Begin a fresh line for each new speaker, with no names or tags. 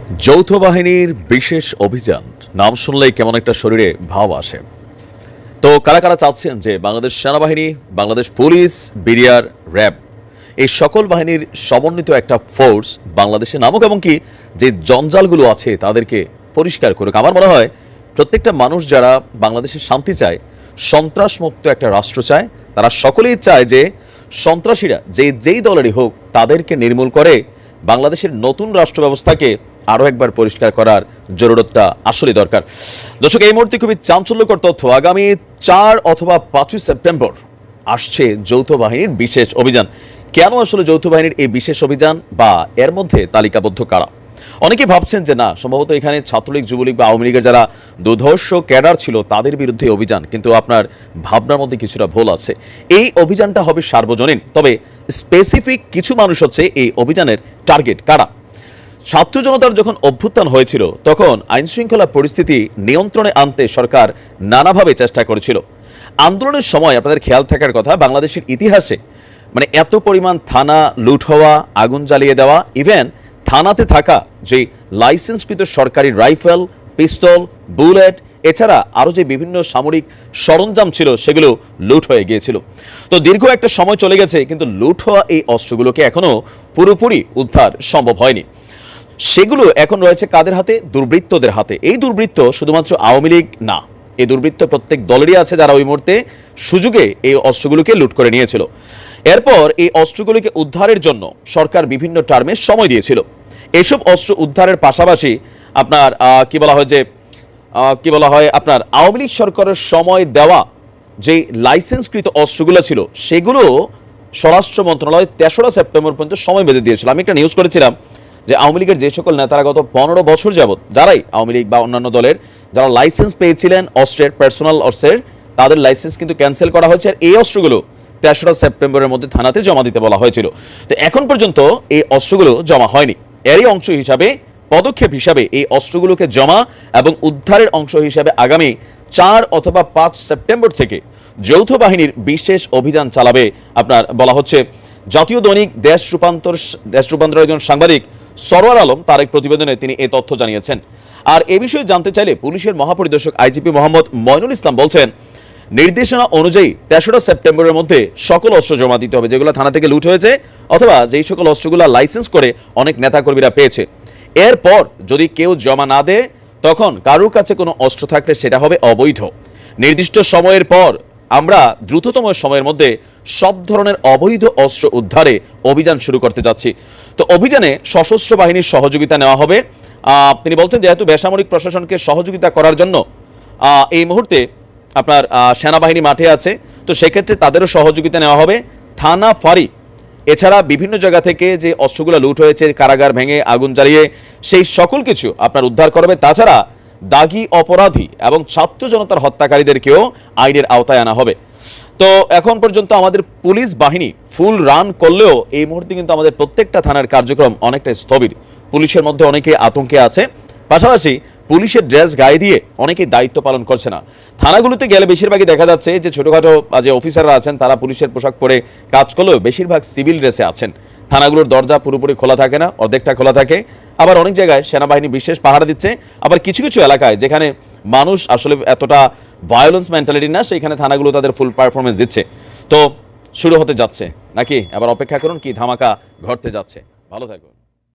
যৌথ বাহিনীর বিশেষ অভিযান নাম শুনলেই কেমন একটা শরীরে ভাব আসে। তো কারা কারা চাচ্ছেন যে বাংলাদেশ সেনাবাহিনী, বাংলাদেশ পুলিশ, বিডিআর, র্যাব এই সকল বাহিনীর সমন্বিত একটা ফোর্স বাংলাদেশে নামুক এবং কি যে জঞ্জালগুলো আছে তাদেরকে পরিষ্কার করুক। আমার মনে হয় প্রত্যেকটা মানুষ যারা বাংলাদেশে শান্তি চায়, সন্ত্রাসমুক্ত একটা রাষ্ট্র চায়, তারা সকলেই চায় যে সন্ত্রাসীরা যেই দলেরই হোক তাদেরকে নির্মূল করে বাংলাদেশের নতুন রাষ্ট্র ব্যবস্থাকে আরও একবার পরিষ্কার করার জরুরতটা আসলে দরকার। দর্শক, এই মুহূর্তে খুবই চাঞ্চল্যকর তথ্য। আগামী 4 অথবা 5 সেপ্টেম্বর আসছে যৌথ বাহিনীর বিশেষ অভিযান। কেন আসলে যৌথ বাহিনীর এই বিশেষ অভিযান বা এর মধ্যে তালিকাবদ্ধ কারা? অনেকে ভাবছেন যে না, সম্ভবত এখানে ছাত্রলীগ, যুবলীগ বা আওয়ামী লীগের যারা দুর্ধর্ষ ক্যাডার ছিল তাদের বিরুদ্ধে অভিযান, কিন্তু আপনার ভাবনার মধ্যে কিছুটা ভুল আছে। এই অভিযানটা হবে সার্বজনীন, তবে স্পেসিফিক কিছু মানুষ হচ্ছে এই অভিযানের টার্গেট। কারা? ছাত্র জনতার যখন অভ্যুত্থান হয়েছিল তখন আইনশৃঙ্খলা পরিস্থিতি নিয়ন্ত্রণে আনতে সরকার নানাভাবে চেষ্টা করেছিল। আন্দোলনের সময় আপনাদের খেয়াল থাকার কথা, বাংলাদেশের ইতিহাসে মানে এত পরিমাণ থানা লুট হওয়া, আগুন জ্বালিয়ে দেওয়া, ইভেন থানাতে থাকা যে লাইসেন্সকৃত সরকারি রাইফেল, পিস্তল, বুলেট, এছাড়া আরও যে বিভিন্ন সামরিক সরঞ্জাম ছিল সেগুলো লুট হয়ে গিয়েছিল। তো দীর্ঘ একটা সময় চলে গেছে, কিন্তু লুট হওয়া এই অস্ত্রগুলোকে এখনও পুরোপুরি উদ্ধার সম্ভব হয়নি। সেগুলো এখন রয়েছে কাদের হাতে? দুর্বৃত্তদের হাতে। এই দুর্বৃত্ত শুধুমাত্র আওয়ামী লীগ না, এই দুর্বৃত্ত প্রত্যেক দলেরই আছে যারা ওই মুহূর্তে সুযোগে এই অস্ত্রগুলোকে লুট করে নিয়েছিল। এরপর এই অস্ত্রগুলিকে উদ্ধারের জন্য সরকার বিভিন্ন টার্মে সময় দিয়েছিল। এসব অস্ত্র উদ্ধারের পাশাপাশি আপনার কি বলা হয় আপনার আওয়ামী লীগ সরকারের সময় দেওয়া যে লাইসেন্সকৃত অস্ত্রগুলো ছিল সেগুলো স্বরাষ্ট্র মন্ত্রণালয় 3রা সেপ্টেম্বর পর্যন্ত সময় বেঁধে দিয়েছিল। আমি একটা নিউজ করেছিলাম যে আওয়ামী লীগের যে সকল নেতারা গত 15 বছর যাবৎ, যারাই আওয়ামী লীগ বা অন্যান্য দলের যারা লাইসেন্স পেয়েছিলেন অস্ত্রের, পার্সোনাল অস্ত্রের, তাদের লাইসেন্স কিন্তু ক্যান্সেল করা হয়েছে। আর এই অস্ত্রগুলো 3রা সেপ্টেম্বরের মধ্যে থানাতে জমা দিতে বলা হয়েছিল। তো এখন পর্যন্ত এই অস্ত্রগুলো জমা হয়নি। এরই অংশ হিসাবে, পদক্ষেপ হিসাবে এই অস্ত্রগুলোকে জমা এবং উদ্ধারের অংশ হিসাবে আগামী 4 অথবা 5 সেপ্টেম্বর থেকে যৌথ বাহিনীর বিশেষ অভিযান চালাবে আপনার বলা হচ্ছে। জাতীয় দৈনিক দেশ রূপান্তরের একজন সাংবাদিক সরওয়ার আলম তার এক প্রতিবেদনে তিনি এই তথ্য জানিয়েছেন। আর এ বিষয়ে জানতে চাইলে পুলিশের মহাপরিদর্শক আইজিপি মোহাম্মদ মইনুল ইসলাম বলছেন, নির্দেশনা অনুযায়ী 3রা সেপ্টেম্বরের মধ্যে সকল অস্ত্র জমা দিতে হবে যেগুলো থানা থেকে লুট হয়েছে অথবা যেই সকল অস্ত্রগুলো লাইসেন্স করে অনেক নেতাকর্মীরা পেয়েছে। এরপর যদি কেউ জমা না দেয়, তখন কারোর কাছে কোনো অস্ত্র থাকলে সেটা হবে অবৈধ। নির্দিষ্ট সময়ের পর আমরা দ্রুততম সময়ের মধ্যে সব ধরনের অবৈধ অস্ত্র উদ্ধারে অভিযান শুরু করতে যাচ্ছি। তো অভিযানে সশস্ত্র বাহিনীর সহযোগিতা নেওয়া হবে। তিনি বলছেন, যেহেতু বেসামরিক প্রশাসনকে সহযোগিতা করার জন্য এই মুহূর্তে আপনার সেনাবাহিনী মাঠে আছে, তো সেক্ষেত্রে তাদেরও সহযোগিতা নেওয়া হবে। থানা, ফাঁড়ি, এছাড়া বিভিন্ন জায়গা থেকে যে অস্ত্রগুলো লুট হয়েছে, কারাগার ভেঙে আগুন জ্বালিয়ে সেই সকল কিছু আপনার উদ্ধার করবে। তাছাড়া দাগী অপরাধী এবং ছাত্র জনতার হত্যাকারীদেরকেও আইনের আওতায় আনা হবে। তো এখন পর্যন্ত আমাদের পুলিশ বাহিনী ফুল রান করলেও এই মুহূর্তে কিন্তু আমাদের প্রত্যেকটা থানার কার্যক্রম অনেকটা স্থবির। পুলিশের মধ্যে অনেকে আতঙ্কে আছে, পাশাপাশি পুলিশের ড্রেস গায়ে দিয়ে অনেকেই দায়িত্ব পালন করছে না। থানাগুলোতে গেলে বেশিরভাগই দেখা যাচ্ছে যে ছোটোখাটো যে অফিসাররা আছেন তারা পুলিশের পোশাক পরে কাজ করলেও বেশিরভাগ সিভিল ড্রেসে আছেন। থানাগুলোর দরজা পুরোপুরি খোলা থাকে না, অর্ধেকটা খোলা থাকে। আবার অনেক জায়গায় সেনাবাহিনী বিশেষ পাহারা দিচ্ছে। আবার কিছু কিছু এলাকায় যেখানে মানুষ আসলে এতটা ভায়োলেন্স মেন্টালিটি না, সেইখানে থানাগুলো তাদের ফুল পারফরমেন্স দিচ্ছে। তো শুরু হতে যাচ্ছে নাকি? আবার অপেক্ষা করুন, কি ধামাকা ঘটতে যাচ্ছে। ভালো থাকুন।